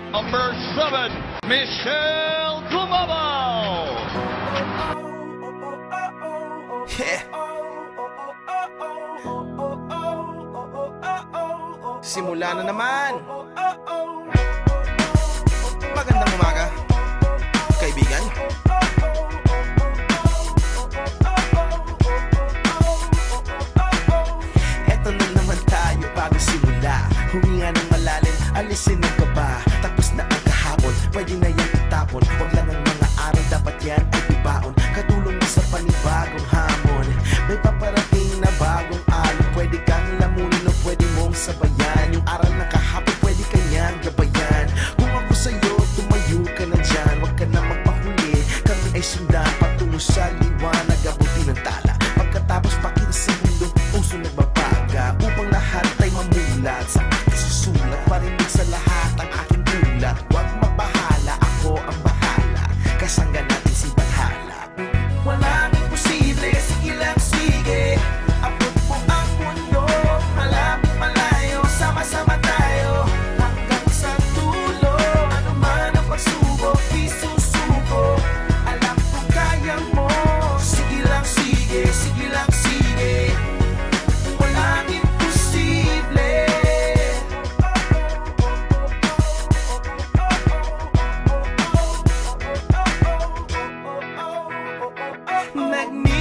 Number 7, Michelle Gumabao. Yeah. Simula na naman. Magandang umaga, kaibigan. Eto na naman tayo bago simula. Huminga ng malalim, alisin ang kaba. Tapos na ang kahapon, pwede na yan itapon. Huwag lang ang mga araw, dapat yan ay ibaon. Katulong na sa panibagong hamon. May paparating na bagong alon. Pwede kang lamunin o pwede mong sabayan. Yung aral na kahapon, pwede kanyang gabayan. Kung ako sa'yo, tumayo ka na dyan. Huwag ka na magpahuli, kami ay sundan patungo sa liwanag, abuti ng tala. Pagkatapos pakita sa mundo, puso nagbabaga. Upang lahat ay mamulat sa aking susulat. Parinig sa lahat ang aking ulat. Huwag mabahala, ako ang bahala. Kasangga natin si Valhalla. Walang imposible, sige lang sige. Abot mo ang mundo, malapit malayo. Sama-sama tayo hanggang sa dulo. Ano man ang pagsubok, di susuko. Alam kong kaya mo. Sige lang sige, sige lang sige. Walang imposible. Nagni